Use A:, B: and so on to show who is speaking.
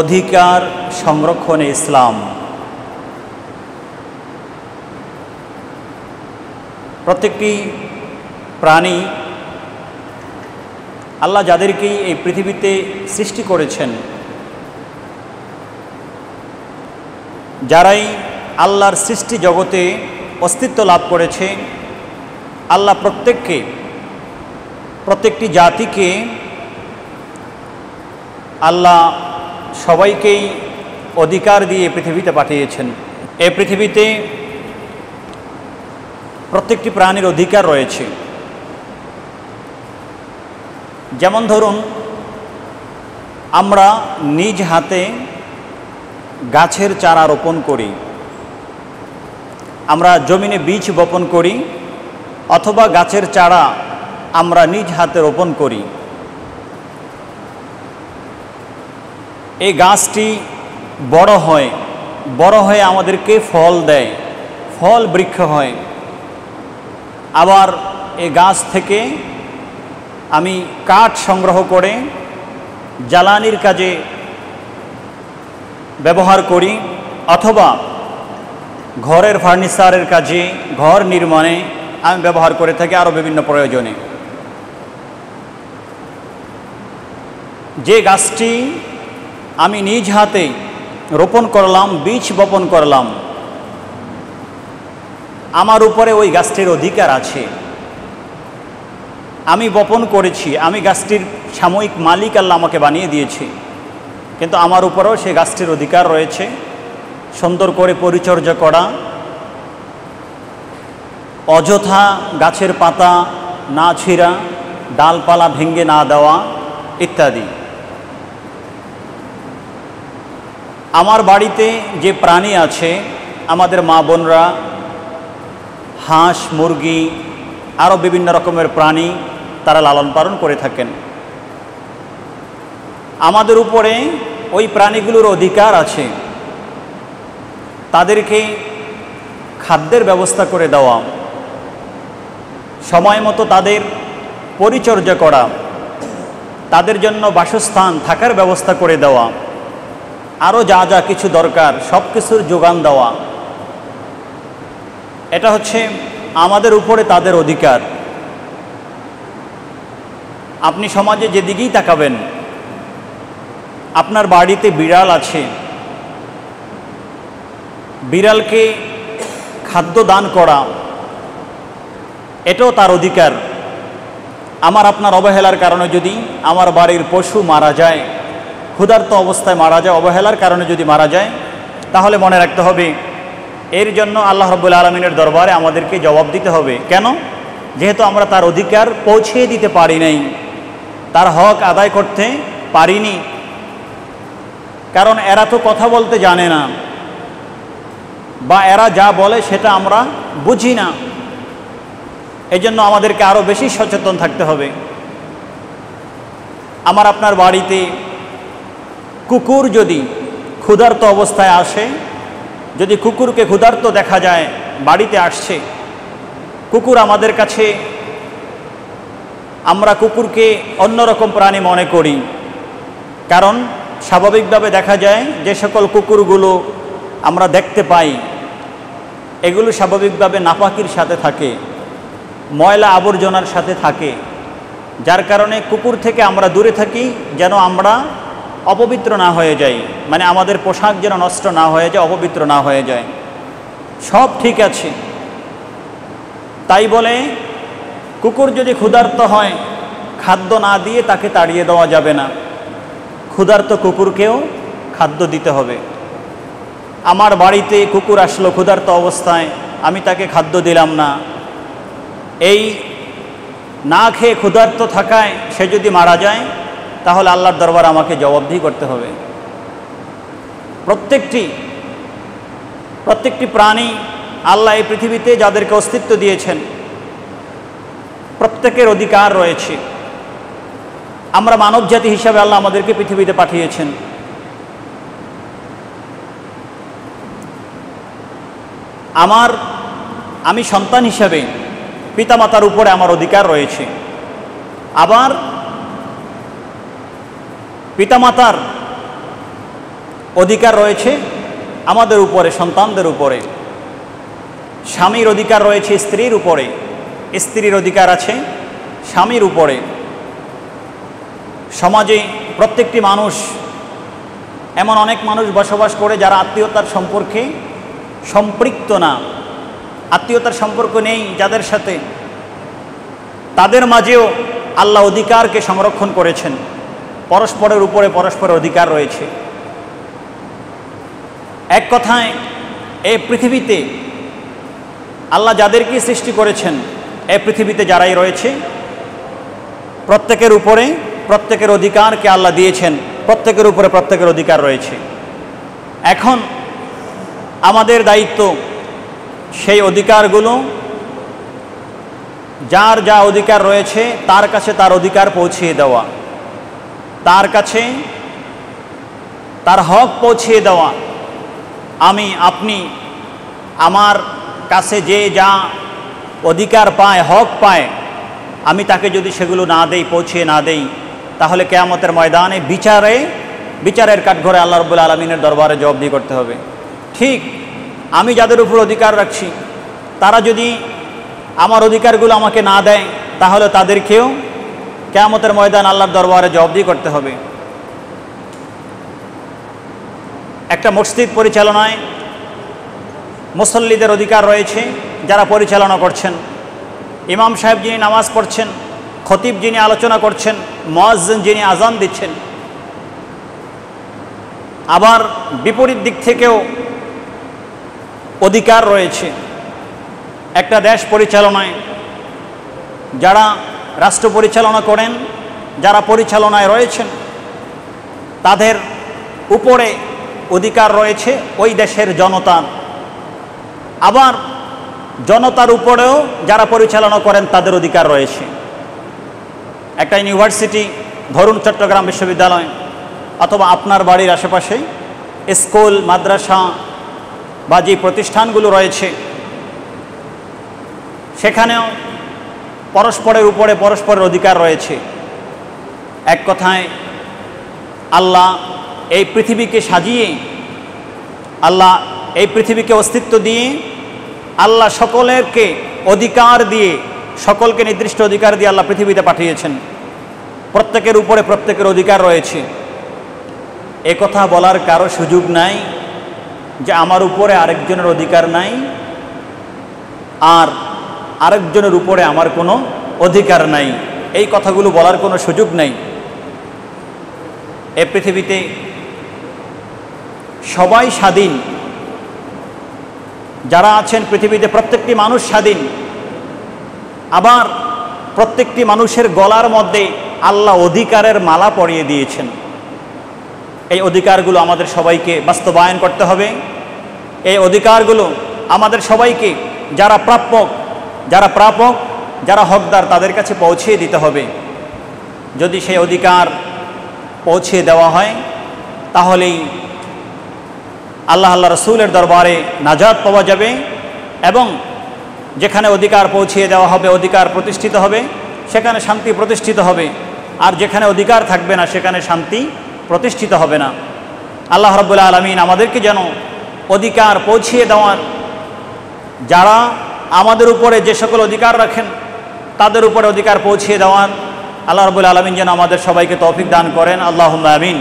A: অধিকার সংরক্ষণে ইসলাম। প্রত্যেকটি প্রাণী আল্লাহ যাদেরকেই এই পৃথিবীতে সৃষ্টি করেছেন, যারাই আল্লাহর সৃষ্টি জগতে অস্তিত্ব লাভ করেছে, আল্লাহ প্রত্যেকটি জাতিকে আল্লাহ সবাইকেই অধিকার দিয়ে পৃথিবীতে পাঠিয়েছেন। এই পৃথিবীতে প্রত্যেকটি প্রাণীর অধিকার রয়েছে। যেমন ধরুন, আমরা নিজ হাতে গাছের চারা রোপণ করি, আমরা জমিনে বীজ বপন করি, অথবা গাছের চারা আমরা নিজ হাতে রোপণ করি। এই গাছটি বড় হয়ে আমাদেরকে ফল দেয়, ফল বৃক্ষ হয়। আবার এই গাছ থেকে আমি কাঠ সংগ্রহ করে জ্বালানির কাজে ব্যবহার করি, অথবা ঘরের ফার্নিচারের কাজে, ঘর নির্মাণে আমি ব্যবহার করে থাকি, আরও বিভিন্ন প্রয়োজনে। যে গাছটি আমি নিজ হাতে রোপণ করলাম, বীজ বপন করলাম, আমার উপরে ওই গাছটির অধিকার আছে। আমি বপন করেছি, আমি গাছটির সাময়িক মালিক, আল্লাহ আমাকে বানিয়ে দিয়েছি, কিন্তু আমার উপরেও সেই গাছটির অধিকার রয়েছে সুন্দর করে পরিচর্যা করা, অযথা গাছের পাতা না ছিঁড়া, ডালপালা ভেঙে না দেওয়া ইত্যাদি। আমার বাড়িতে যে প্রাণী আছে, আমাদের মা বোনরা হাঁস, মুরগি, আরও বিভিন্ন রকমের প্রাণী তারা লালন পালন করে থাকেন। আমাদের উপরে ওই প্রাণীগুলোর অধিকার আছে, তাদেরকে খাদ্যের ব্যবস্থা করে দেওয়া, সময় মতো তাদের পরিচর্যা করা, তাদের জন্য বাসস্থান থাকার ব্যবস্থা করে দেওয়া, আরও যা যা কিছু দরকার সব কিছুর যোগান দেওয়া। এটা হচ্ছে আমাদের উপরে তাদের অধিকার। আপনি সমাজে যেদিকেই তাকাবেন, আপনার বাড়িতে বিড়াল আছে, বিড়ালকে খাদ্য দান করা এটাও তার অধিকার। আমার আপনার অবহেলার কারণে যদি আমার বাড়ির পশু মারা যায়, ক্ষুধার্ত অবস্থায় মারা যায়, অবহেলার কারণে যদি মারা যায়, তাহলে মনে রাখতে হবে এর জন্য আল্লাহ রাব্বুল আলামিনের দরবারে আমাদেরকে জবাব দিতে হবে। কেন? যেহেতু আমরা তার অধিকার পৌঁছে দিতে পারি নাই, তার হক আদায় করতে পারিনি। কারণ এরা তো কথা বলতে জানে না, বা এরা যা বলে সেটা আমরা বুঝি না। এজন্য আমাদেরকে আরও বেশি সচেতন থাকতে হবে। আমার আপনার বাড়িতে কুকুর যদি ক্ষুধার্ত অবস্থায় আসে, যদি কুকুরকে ক্ষুধার্ত দেখা যায় বাড়িতে আসছে, কুকুর আমাদের কাছে, আমরা কুকুরকে অন্যরকম প্রাণী মনে করি। কারণ স্বাভাবিকভাবে দেখা যায় যে সকল কুকুরগুলো আমরা দেখতে পাই, এগুলো স্বাভাবিকভাবে নাপাকির সাথে থাকে, ময়লা আবর্জনার সাথে থাকে, যার কারণে কুকুর থেকে আমরা দূরে থাকি, যেন আমরা অপবিত্র না হয়ে যাই, মানে আমাদের পোশাক যেন নষ্ট না হয়ে যায়, অপবিত্র না হয়ে যায়। সব ঠিক আছে, তাই বলে কুকুর যদি ক্ষুধার্ত হয়, খাদ্য না দিয়ে তাকে তাড়িয়ে দেওয়া যাবে না। ক্ষুধার্ত কুকুরকেও খাদ্য দিতে হবে। আমার বাড়িতে কুকুর আসলো ক্ষুধার্ত অবস্থায়, আমি তাকে খাদ্য দিলাম না, এই না খেয়ে ক্ষুধার্ত থাকায় সে যদি মারা যায়, তাহলে আল্লাহর দরবারে আমাকে জবাবদিহি করতে হবে। প্রত্যেকটি প্রাণী আল্লাহ এই পৃথিবীতে যাদেরকে অস্তিত্ব দিয়েছেন, প্রত্যেকের অধিকার রয়েছে। আমরা মানব জাতি হিসাবে আল্লাহ আমাদেরকে পৃথিবীতে পাঠিয়েছেন। আমি সন্তান হিসাবে পিতামাতার উপরে আমার অধিকার রয়েছে। আবার পিতামাতার অধিকার রয়েছে আমাদের উপরে, সন্তানদের উপরে। স্বামীর অধিকার রয়েছে স্ত্রীর উপরে, স্ত্রীর অধিকার আছে স্বামীর উপরে। সমাজে প্রত্যেকটি মানুষ, এমন অনেক মানুষ বসবাস করে যারা আত্মীয়তার সম্পর্কে সম্পৃক্ত না, আত্মীয়তার সম্পর্ক নেই যাদের সাথে, তাদের মাঝেও আল্লাহ অধিকারকে সংরক্ষণ করেছেন। পরস্পরের উপরে পরস্পরের অধিকার রয়েছে। এক কথায় এই পৃথিবীতে আল্লাহ যাদেরকে সৃষ্টি করেছেন, এই পৃথিবীতে যারাই রয়েছে প্রত্যেকের উপরে প্রত্যেকের অধিকারকে আল্লাহ দিয়েছেন, প্রত্যেকের উপরে প্রত্যেকের অধিকার রয়েছে। এখন আমাদের দায়িত্ব সেই অধিকারগুলো, যার যা অধিকার রয়েছে তার কাছে তার অধিকার পৌঁছিয়ে দেওয়া, তার কাছে তার হক পৌঁছিয়ে দেওয়া। আমি আপনি আমার কাছে যে যা অধিকার পায়, হক পায়, আমি তাকে যদি সেগুলো না দেই, পৌঁছিয়ে না দেই, তাহলে কিয়ামতের ময়দানে বিচারের কাঠঘরে আল্লাহ রাব্বুল আলামিনের দরবারে জবাবদিহি করতে হবে। ঠিক আমি যাদের উপর অধিকার রাখছি তারা যদি আমার অধিকারগুলো আমাকে না দেয়, তাহলে তাদেরকেও কিয়ামতের ময়দান আল্লাহর দরবারে জবাবদিহি করতে হবে। একটা মসজিদ পরিচালনায় মুসল্লিদের অধিকার রয়েছে, যারা পরিচালনা করছেন। ইমাম সাহেব যিনি নামাজ পড়ছেন, খতিব যিনি আলোচনা করছেন, মুয়াজ্জিন যিনি আজান দিচ্ছেন। আবার বিপরীত দিক থেকেও অধিকার রয়েছে। একটা দেশ পরিচালনায় যারা রাষ্ট্র পরিচালনা করেন, যারা পরিচালনায় রয়েছেন, তাদের উপরে অধিকার রয়েছে ওই দেশের জনতার। আবার জনতার উপরেও যারা পরিচালনা করেন তাদের অধিকার রয়েছে। একটা ইউনিভার্সিটি, ধরুন চট্টগ্রাম বিশ্ববিদ্যালয়, অথবা আপনার বাড়ির আশেপাশে স্কুল, মাদ্রাসা বা যে প্রতিষ্ঠানগুলো রয়েছে, সেখানেও পরস্পরের উপরে পরস্পরের অধিকার রয়েছে। এক কথায় আল্লাহ এই পৃথিবীকে সাজিয়ে, আল্লাহ এই পৃথিবীকে অস্তিত্ব দিয়ে, আল্লাহ সকলেরকে অধিকার দিয়ে, সকলকে নির্দিষ্ট অধিকার দিয়ে আল্লাহ পৃথিবীতে পাঠিয়েছেন। প্রত্যেকের উপরে প্রত্যেকের অধিকার রয়েছে। এ কথা বলার কারো সুযোগ নাই যে আমার উপরে আরেকজনের অধিকার নাই আর আরেকজনের উপরে আমার কোনো অধিকার নাই, এই কথাগুলো বলার কোনো সুযোগ নেই। এ পৃথিবীতে সবাই স্বাধীন, যারা আছেন পৃথিবীতে প্রত্যেকটি মানুষ স্বাধীন। আবার প্রত্যেকটি মানুষের গলার মধ্যে আল্লাহ অধিকারের মালা পরিয়ে দিয়েছেন। এই অধিকারগুলো আমাদের সবাইকে বাস্তবায়ন করতে হবে। এই অধিকারগুলো আমাদের সবাইকে, যারা প্রাপক যারা হকদার, তাদের কাছে পৌঁছিয়ে দিতে হবে। যদি সেই অধিকার পৌঁছিয়ে দেওয়া হয়, তাহলেই আল্লাহ রসুলের দরবারে নাজাত পাওয়া যাবে। এবং যেখানে অধিকার পৌঁছিয়ে দেওয়া হবে, অধিকার প্রতিষ্ঠিত হবে, সেখানে শান্তি প্রতিষ্ঠিত হবে। আর যেখানে অধিকার থাকবে না, সেখানে শান্তি প্রতিষ্ঠিত হবে না। আল্লাহ রাব্বুল আলামিন আমাদেরকে যেন অধিকার পৌঁছিয়ে দেওয়ার, যারা আমাদের উপরে যে সকল অধিকার রাখেন তাদের উপরে অধিকার পৌঁছিয়ে দেওয়ার আল্লাহ রাব্বুল আলামিন যেন আমাদের সবাইকে তৌফিক দান করেন। আল্লাহুম্মা আমিন।